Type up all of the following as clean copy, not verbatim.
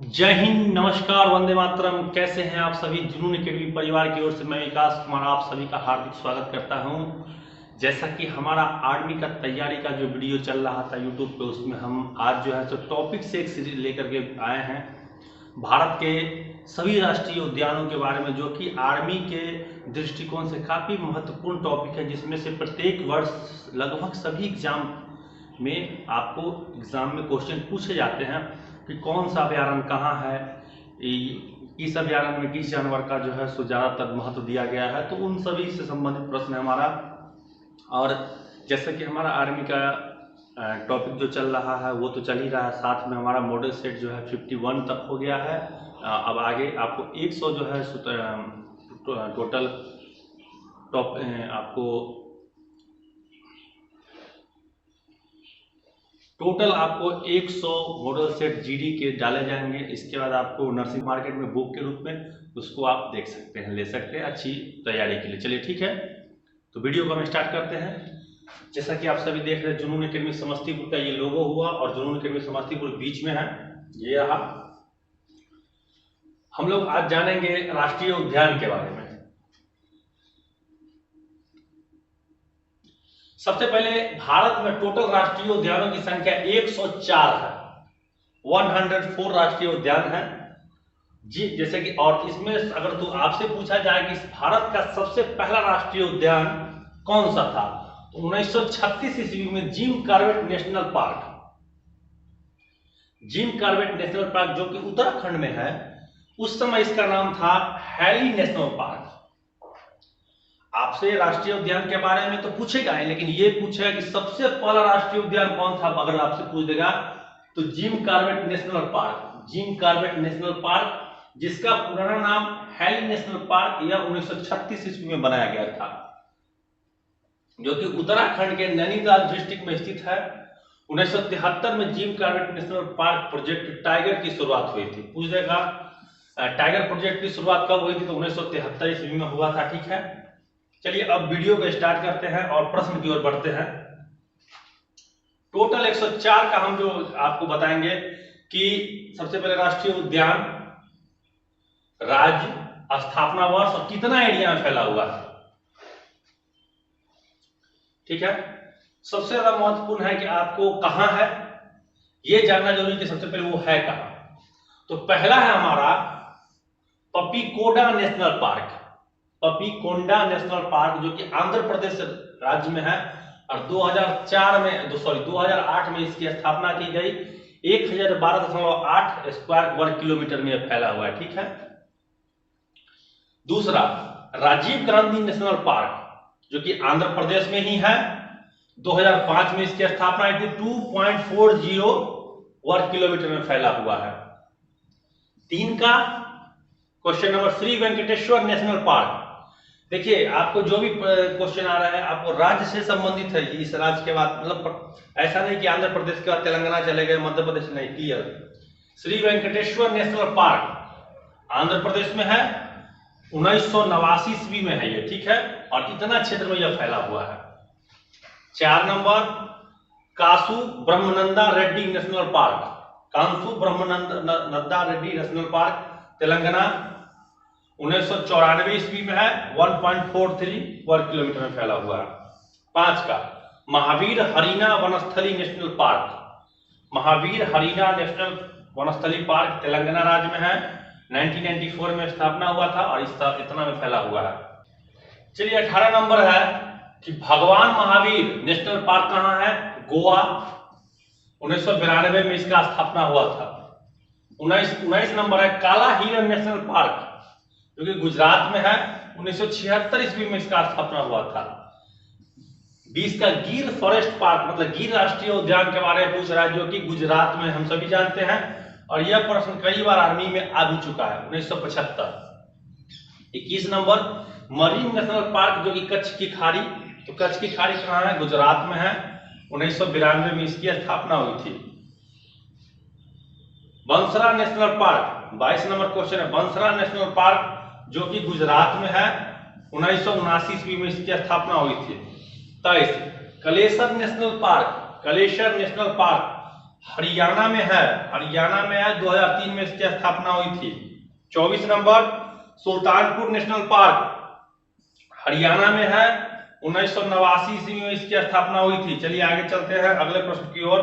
जय हिंद, नमस्कार, वंदे मातरम। कैसे हैं आप सभी। जुनून एकेडमी परिवार की ओर से मैं विकास कुमार आप सभी का हार्दिक स्वागत करता हूं। जैसा कि हमारा आर्मी का तैयारी का जो वीडियो चल रहा था यूट्यूब पे, उसमें हम आज जो है तो टॉपिक से एक सीरीज लेकर के आए हैं भारत के सभी राष्ट्रीय उद्यानों के बारे में, जो कि आर्मी के दृष्टिकोण से काफ़ी महत्वपूर्ण टॉपिक है, जिसमें से प्रत्येक वर्ष लगभग सभी एग्जाम में आपको एग्जाम में क्वेश्चन पूछे जाते हैं कि कौन सा अभ्यारण्य कहाँ है, किस अभ्यारण्य में किस जानवर का जो है सो ज़्यादातर महत्व दिया गया है। तो उन सभी से संबंधित प्रश्न है हमारा। और जैसे कि हमारा आर्मी का टॉपिक जो चल रहा है वो तो चल ही रहा है, साथ में हमारा मॉडल सेट जो है 51 तक हो गया है। अब आगे आपको 100 जो है टोटल टॉप आपको 100 मॉडल सेट जीडी के डाले जाएंगे। इसके बाद आपको नर्सिंग मार्केट में बुक के रूप में उसको आप देख सकते हैं, ले सकते हैं अच्छी तैयारी के लिए। चलिए ठीक है, तो वीडियो को हम स्टार्ट करते हैं। जैसा कि आप सभी देख रहे हैं, जुनून एकेडमी समस्तीपुर का ये लोगो हुआ और जुनून एकेडमी समस्तीपुर बीच में है, ये रहा। हम लोग आज जानेंगे राष्ट्रीय उद्यान के बारे में। सबसे पहले भारत में टोटल राष्ट्रीय उद्यानों की संख्या 104 है, 104 राष्ट्रीय उद्यान है जी। जैसे कि और इसमें अगर तो आपसे पूछा जाए कि भारत का सबसे पहला राष्ट्रीय उद्यान कौन सा था, तो 1936 ईस्वी में gym Corbett national park, gym Corbett national park जो कि उत्तराखंड में है, उस समय इसका नाम था हैली नेशनल पार्क। आपसे राष्ट्रीय उद्यान के बारे में तो पूछेगा ही, लेकिन ये पूछेगा कि सबसे पहला राष्ट्रीय उद्यान कौन था। अगर आपसे पूछ देगा तो gym Corbett national park, gym Corbett national park, जिसका पुराना नाम हैली नेशनल पार्क, यह 1936 ईस्वी में बनाया गया था, जो कि उत्तराखंड के नैनीताल डिस्ट्रिक्ट में स्थित है। 1973 में gym Corbett national park project tiger की शुरुआत हुई थी। पूछ देगा टाइगर प्रोजेक्ट की शुरुआत कब हुई थी, तो 1973 ईस्वी में हुआ था। ठीक है, चलिए अब वीडियो को स्टार्ट करते हैं और प्रश्न की ओर बढ़ते हैं। टोटल 104 का हम जो आपको बताएंगे कि सबसे पहले राष्ट्रीय उद्यान, राज्य, स्थापना वर्ष और कितना एरिया में फैला हुआ है। ठीक है, सबसे ज्यादा महत्वपूर्ण है कि आपको कहां है यह जानना जरूरी कि सबसे पहले वो है कहां। तो पहला है हमारा पपीकोडा नेशनल पार्क, पपीकोंडा नेशनल पार्क, जो कि आंध्र प्रदेश राज्य में है और 2008 में इसकी स्थापना की गई। 1012.8 स्क्वायर वर्ग किलोमीटर में फैला हुआ है। ठीक है, दूसरा राजीव गांधी नेशनल पार्क, जो कि आंध्र प्रदेश में ही है, 2005 में इसकी स्थापना हुई थी। 2.40 वर्ग किलोमीटर में फैला हुआ है। तीन का question number, Shri Venkateshwara national park. देखिए आपको जो भी क्वेश्चन आ रहा है आपको राज्य से संबंधित है। इस राज्य के बाद मतलब ऐसा नहीं कि आंध्र प्रदेश के बाद तेलंगाना चले गए, मध्य प्रदेश नहीं, clear. Shri Venkateshwara national park Andhra Pradesh में है, 1989 ईस्वी में है ये। ठीक है, और इतना क्षेत्र में यह फैला हुआ है। 4 number Kasu Brahmananda Reddy national park, Kasu Brahmananda Reddy national park Telangana, 1994 ईस्वी में है, 1.43 वर्ग किलोमीटर में फैला हुआ है। 5 का Mahavir Harina Vanasthali national park, Mahavir Harina national Vanasthali park Telangana राज्य में है, 1994 में स्थापना हुआ था और इतना में फैला हुआ है। चलिए 18 नंबर है कि भगवान महावीर नेशनल पार्क कहां है, गोवा, 1992 में इसका स्थापना हुआ था। 19 नंबर है काला हिरण नेशनल पार्क, जो कि गुजरात में है, 1976 ईस्वी में इसका स्थापना हुआ था। 20 का गिर फॉरेस्ट पार्क, मतलब गिर राष्ट्रीय उद्यान के बारे में पूछ रहा है, जो कि गुजरात में हम सभी जानते हैं और यह प्रश्न कई बार आर्मी में आ भी चुका है, 1975। 21 नंबर मरीन नेशनल पार्क, जो कि कच्छ की खाड़ी, तो कच्छ की खाड़ी कहां है, गुजरात में है, 1992 में इसकी स्थापना हुई थी। बंसरा नेशनल पार्क, 22 नंबर क्वेश्चन है, बंसरा नेशनल पार्क जो कि गुजरात में है, 1979 ईस्वी में इसकी स्थापना हुई थी। 23 Kalesar national park, Kalesar national park Haryana में है, 2003 में इसकी स्थापना हुई थी। 24 number Sultanpur national park Haryana में है, 1989 ईस्वी में इसकी स्थापना हुई थी। चलिए आगे चलते हैं अगले प्रश्न की ओर।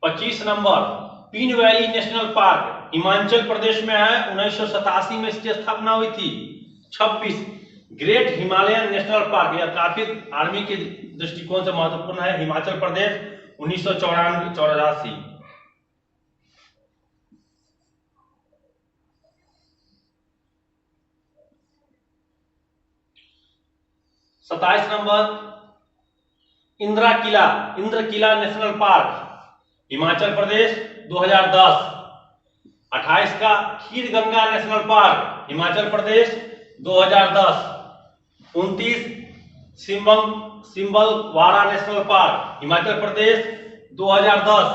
25 नंबर पीन valley national park Himachal Pradesh में है, 1987 में इसकी स्थापना हुई थी। 26 ग्रेट हिमालयन नेशनल पार्क, यह काफी आर्मी के दृष्टिकोण से महत्वपूर्ण है, हिमाचल प्रदेश, 1984। 27 नंबर इंद्र किला नेशनल पार्क हिमाचल प्रदेश, 2010। 28 का खीर Ganga national park Himachal Pradesh, 2010। 29 Simbalbara national park Himachal Pradesh, 2010।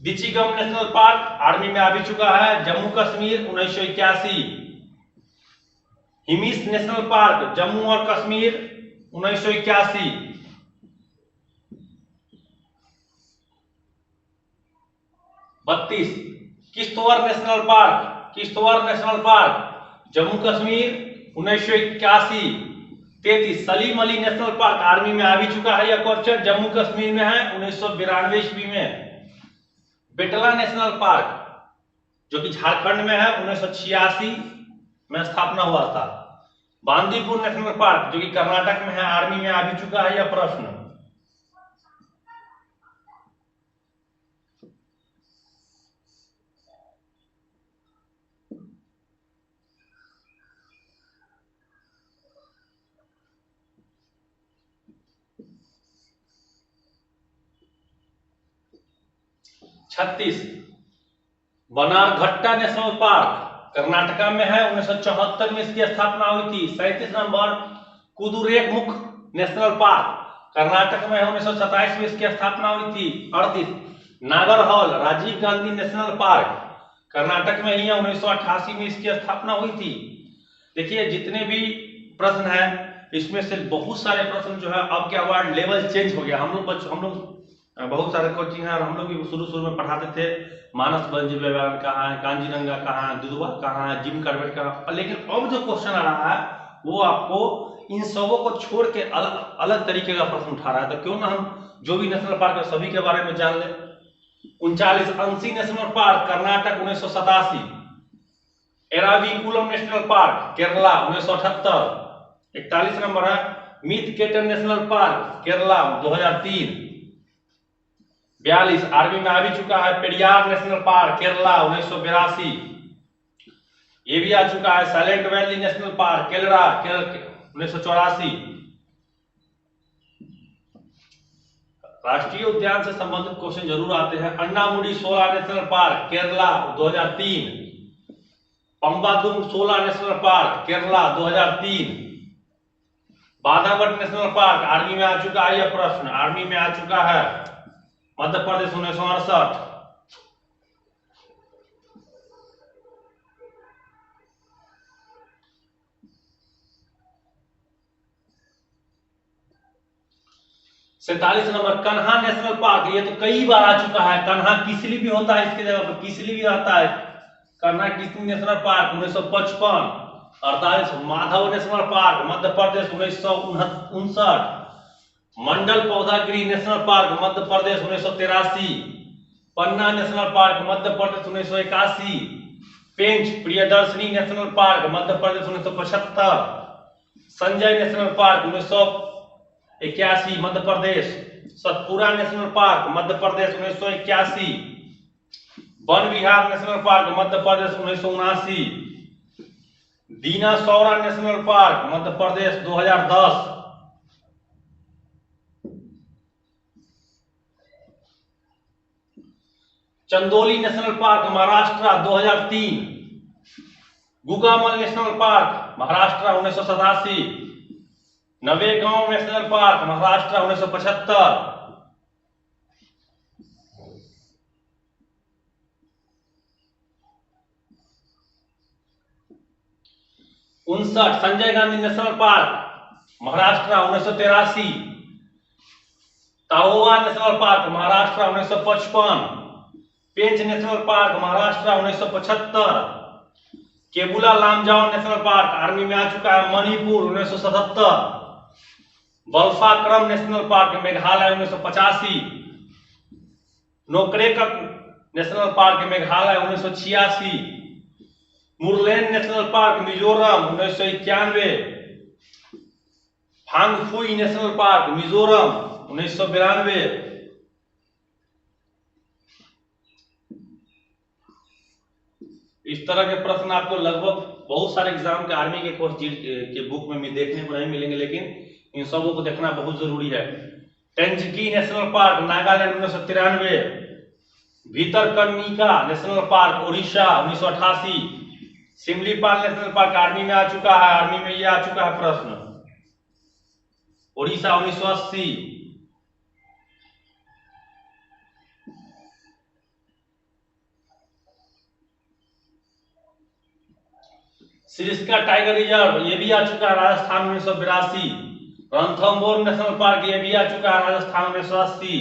दिचिगम national park army में आ भी चुका है, जम्मू कश्मीर, 1981। हिमिस नेशनल पार्क जम्मू और Kashmir, 1981। 32 Kishtwar national park Jammu Kashmir, 1981। 33 Salim Ali national park army में आ भी चुका है यह क्वेश्चन, जम्मू कश्मीर में है, 1992 ईस्वी में। बेटला नेशनल पार्क जो कि झारखंड में है, 1986 में स्थापना हुआ था। बांदीपुर नेशनल पार्क जो कि कर्नाटक में है, आर्मी में आ भी चुका है यह प्रश्न। छत्तीस बनारघट्टा नेशनल पार्क कर्नाटका में है, 1974 में इसकी स्थापना हुई थी। 37 नंबर कुदुरेमुख नेशनल पार्क कर्नाटक में है, 1927 में इसकी स्थापना हुई थी। 38 नागरहौल राजीव गांधी नेशनल पार्क कर्नाटक में ही है, 1988 में इसकी स्थापना हुई थी। देखिए जितने भी प्रश्न हैं इसमें से बहुत सारे प्रश्न जो है अब क्या हुआ, लेवल चेंज हो गया। हम लोग बहुत सारे कोचिंग है और हम लोग भी शुरू में पढ़ाते थे मानस वन्यजीव व्यायाम कहाँ है, कांजीरंगा कहाँ है, दुधवा कहाँ है, जिम कार्बेट कहाँ है। लेकिन अब जो क्वेश्चन आ रहा है वो आपको इन सबों को छोड़ के अलग तरीके का प्रश्न उठा रहा है। तो क्यों ना हम जो भी नेशनल पार्क है सभी के बारे में जान ले। 39 अंशी national park Karnataka, 1987। Eravikulam national park Kerala, 1978। 41 number है मीतकेटन नेशनल पार्क केरला, 2003। 42 आर्मी में आ भी चुका है पेरियार नेशनल पार्क केरला, 1982। ये भी आ चुका है silent valley national park Kerala, 1984। राष्ट्रीय उद्यान से संबंधित क्वेश्चन जरूर आते हैं। Anamudi 16 national park Kerala, 2003। Pambadum 16 national park Kerala, 2003। बाधावट नेशनल पार्क आर्मी में आ चुका है यह प्रश्न, आर्मी में आ चुका है मध्य प्रदेश, 1968। सैतालीस नंबर कन्हा नेशनल पार्क, ये तो कई बार आ चुका है। कन्हा किसली भी होता है, इसके जगह पर किसली भी आता है। Kanha Kisli national park, 1955। 48 Madhav national park Madhya Pradesh, 1959। Mandla पौधागिरी national park Madhya Pradesh, 1983। Panna national park Madhya Pradesh, 1981। Pench Priyadarshini national park Madhya Pradesh, 1975। Sanjay national park 1981 Madhya Pradesh. Satpura national park Madhya Pradesh, 1981। Van Vihar national park Madhya Pradesh, 1979। Dinosaur national park Madhya Pradesh, 2010। Chandoli national park Maharashtra, 2003। Gugamal national park Maharashtra, 1987। Navegaon national park Maharashtra, 1975। 59 Sanjay Gandhi national park Maharashtra 1983, Tadoba national park Maharashtra 1955, Pench national park Maharashtra 1975, Keibul Lamjao national park army में आ चुका है Manipur 1977, Balphakram national park Meghalaya 1985, Nokrek national park Meghalaya 1986, Murlen national park Mizoram 1991, Phawngpui national park Mizoram 1992। इस तरह के प्रश्न आपको लगभग बहुत सारे एग्जाम के आर्मी के कोर्स के बुक में देखने को नहीं मिलेंगे, लेकिन इन सबों को देखना बहुत जरूरी है। Ntangki national park Nagaland 1993, Bhitarkanika national park Orissa 1988, Simlipal national park army में आ चुका है, आर्मी में ये आ चुका है प्रश्न, उड़ीसा 1980। सिरिस्का टाइगर रिजर्व ये भी आ चुका है राजस्थान 1982, रणथंबोर नेशनल पार्क ये भी आ चुका है Rajasthan 1980,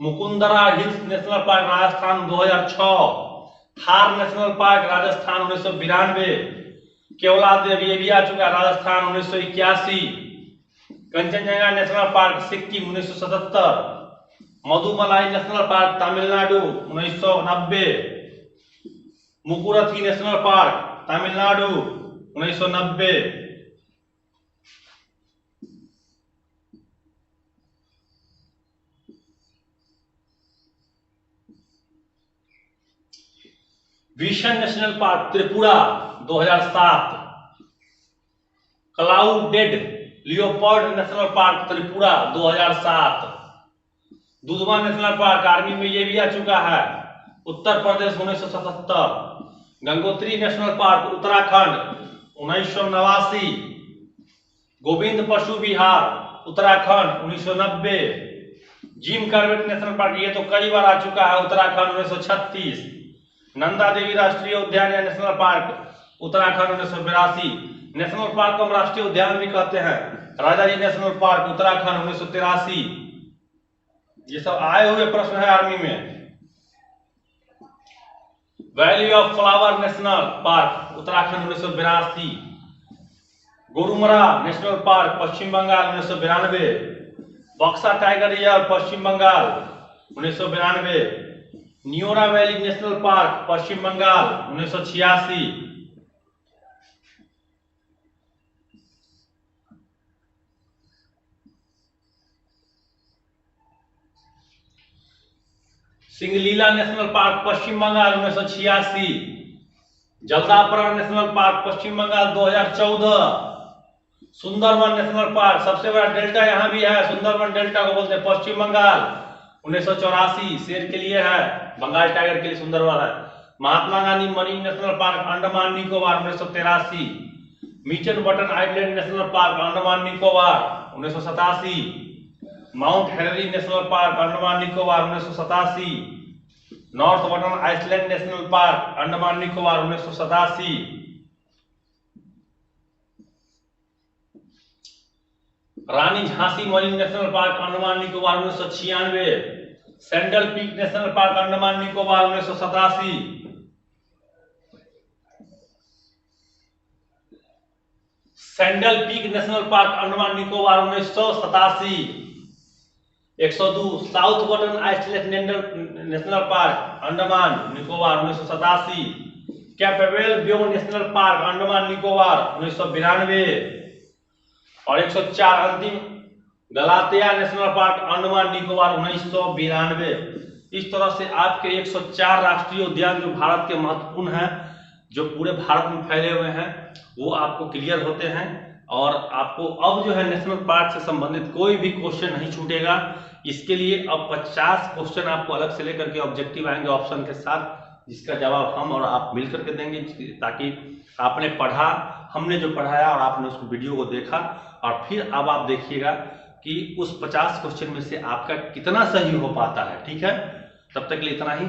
Mukundra hills national park Rajasthan 2006, Thar national park Rajasthan 1992, Keoladeo ये भी आ चुका है Rajasthan 1981, Kanchenjunga national park Sikkim 1977, Mudumalai national park Tamil Nadu 1990, Mukurthi national park Tamil Nadu 1990। Bison national park Tripura 2007, clouded leopard national park Tripura 2007, Dudhwa national park army में ये भी आ चुका है Uttar Pradesh 1977, Gangotri national park Uttarakhand 1989, Govind Pashu Vihar Uttarakhand 1990, Jim Corbett national park ये तो कई बार आ चुका है उत्तराखंड 1936, नंदा देवी राष्ट्रीय उद्यान या national park Uttarakhand 1982, national park को हम राष्ट्रीय उद्यान भी कहते हैं, राजाजी नेशनल पार्क उत्तराखंड 1983। ये सब आए हुए प्रश्न है आर्मी में। Valley of flower national park Uttarakhand 1982, Gorumara national park Paschim Bengal 1992, Buxa tiger reserve Paschim Bengal 1992, Neora valley national park Paschim Bengal 1986, Singalila national park Paschim Bengal 1986, Jaldapara national park Paschim Bengal 2014, Sundarban national park सबसे बड़ा डेल्टा यहाँ भी है, सुंदरवन डेल्टा को बोलते हैं, पश्चिम बंगाल 1984, शेर के लिए है, बंगाल टाइगर के लिए सुंदरवन है। Mahatma Gandhi marine national park Andaman Nicobar 1983, मिचन Button island national park Andaman Nicobar 1987, Mount Henry national park Andaman Nicobar 1987, North Button island national park Andaman Nicobar 1987, Rani Jhansi marine national park Andaman Nicobar 1996, sandal peak national park Andaman Nicobar 1987, sandal peak national park Andaman Nicobar 1987, 102 South Button island national park Andaman Nicobar 1987, Campbell Bay national park Andaman Nicobar 1992 और 104 अंतिम Galatia national park Andaman Nicobar 1992। इस तरह से आपके 104 राष्ट्रीय उद्यान जो भारत के महत्वपूर्ण हैं, जो पूरे भारत में फैले हुए हैं, वो आपको क्लियर होते हैं और आपको अब जो है नेशनल पार्क से संबंधित कोई भी क्वेश्चन नहीं छूटेगा। इसके लिए अब 50 क्वेश्चन आपको अलग से लेकर के ऑब्जेक्टिव आएंगे ऑप्शन के साथ, जिसका जवाब हम और आप मिलकर के देंगे, ताकि आपने पढ़ा, हमने जो पढ़ाया और आपने उसको वीडियो को देखा और फिर अब आप देखिएगा कि उस 50 क्वेश्चन में से आपका कितना सही हो पाता है। ठीक है, तब तक के लिए इतना ही।